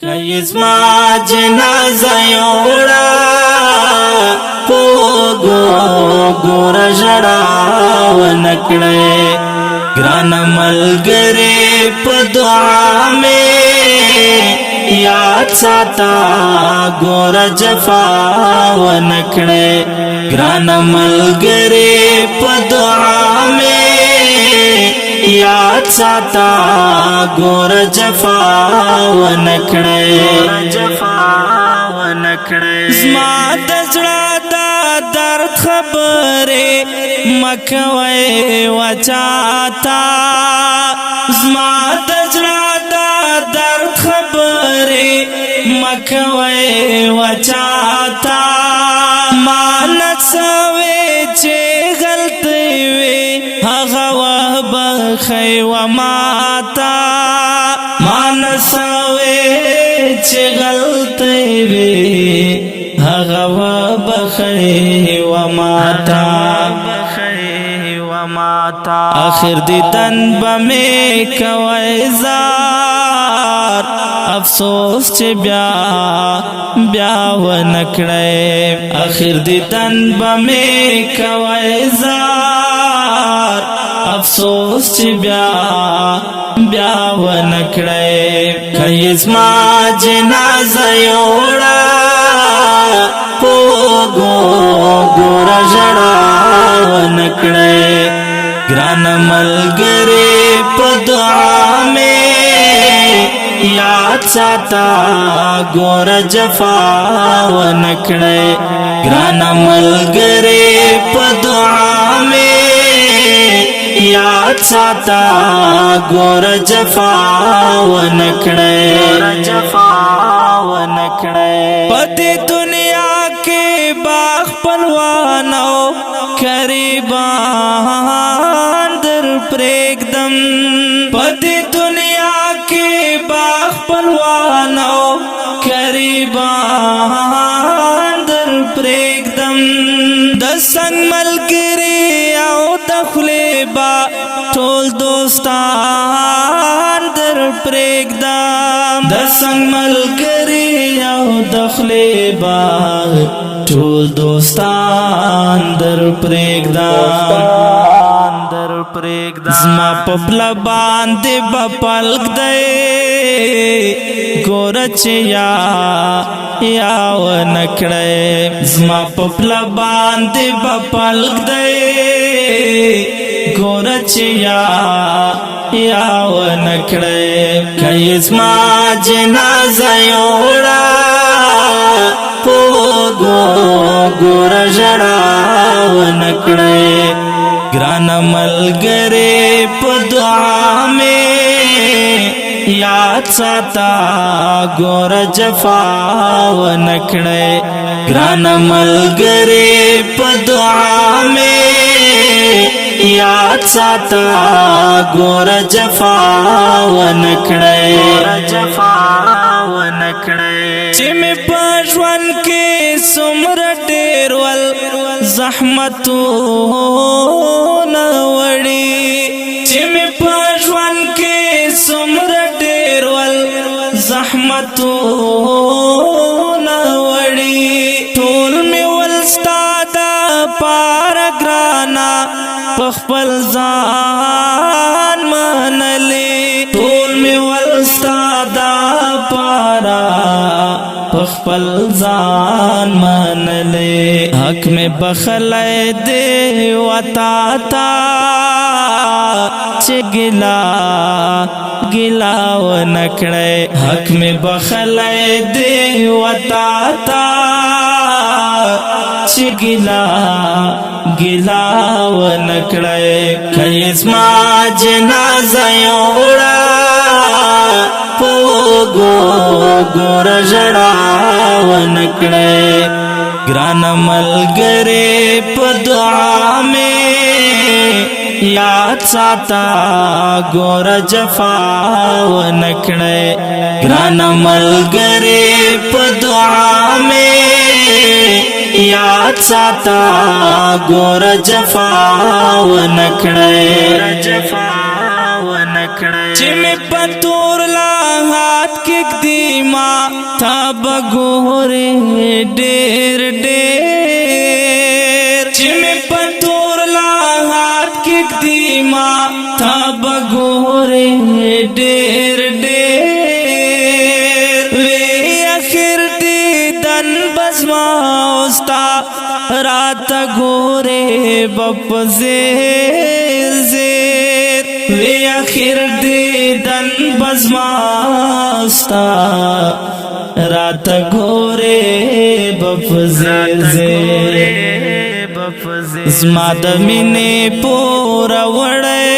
کایزما جنازه یوڑا پوگو گور جڑا ونکڑے گران ملگری پا دعا میں یاد ساتا گور جفا ونکڑے گران ملگری پا دعا میں یاد ساتا گور جفا ونکڑے زما دزڑا دا درد خبرے مکوے وچاتا زما دزڑا دا درد خبرے مکوے وچاتا مانت سوے چے غلطی وے ہغوا بخی وماتا مانت سوے چے غلطی وے ہغوا بخی وماتا آخر دیدن بمی کوئی زار افسوس چے بیا ونکڑے آخر دیدن بمی کوئی زار افسوس چے بیا ونکڑے کایزما جنازه یوڑا پوگو گور جڑا ونکڑے گران ملگری پا دعا میں یاد ساتا گور جفا ونکڑے گران ملگری پا دعا میں یاد ساتا گور جفا ونکڑے پدی دنیا کے باغ پلوانو قریبان در پریگدم پدی دنیا کے باغ پلوانو قریبان در پریگدم دسنگ ملگری او دخلی با ټول دوستان در پریگدم دسنگ ملگری او دخلی با ټول دوستان در پریگدم زما پپلا باندې بپلک دی گورچ یا ونکڑے زما پپلا باندې بپلک دی گورچ یا ونکڑے کایزما جنازه یوڑا پوگو گور جڑا ونکڑے گران ملگری پا دعا میں یاد ساتا گور جفا ونکڑے گران ملگری پا دعا میں یاد ساتا گور جفا ونکڑے چی میں پاجوان کے سمر ڈیر زحمتو نوڑی چی میں پاجوان کے سمر ڈیر زحمتو نوڑی ٹول میں ولستادا پارگرانا پخپل زان منلی ٹول میں ولستادا پارا پخپل زان منلی حق میں بخلے دے وطا تا چے گلا ونکڑے حق میں بخلے دے وطا تا چے گلا ونکڑے کایزما جنازه یوڑا پوگو گور جڑا ونکڑے گران ملگری پا دعا میں یاد ساتا گور جفا ونکڑے گران ملگری پا دعا میں یاد ساتا گور جفا ونکڑے چی میں پتور لا ہاتھ کک دی ما تاب ګورې ډېر ډېر چې مې پتور لا هات کې دی ما تاب ګورې ډېر ډېر وی اخر دې دن بزما اوستا رات ګورې بپ زیر زیر وی اخر دې دن بزما اوستا رات ګورې بپ زیر زیر زما د مینې پورا وړې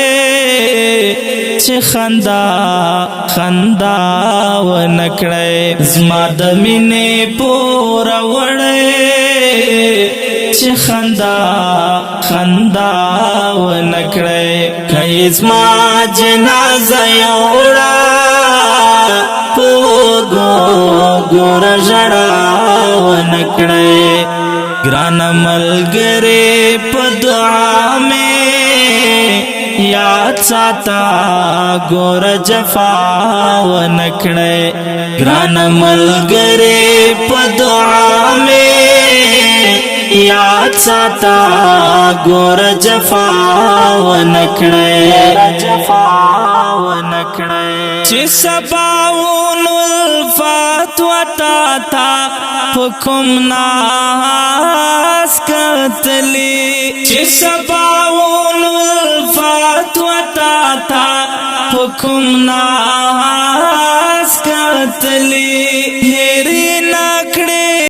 چې خندا خندا و نکړې زما د مینې پورا وړې چې خندا خندا و نکړې کای زما جنازه یوړه پوګو ګور ژړا و نکړې ګران ملګری په دعا مې یاد ساته ګور جفا و نکړې ګران ملګری په دعا مې یاد ساته ګور جفا و نکړې چې سباون الفات وتا تا حکم ناس کتلی چې سباون الفات وتا تا حکم ناس کتلی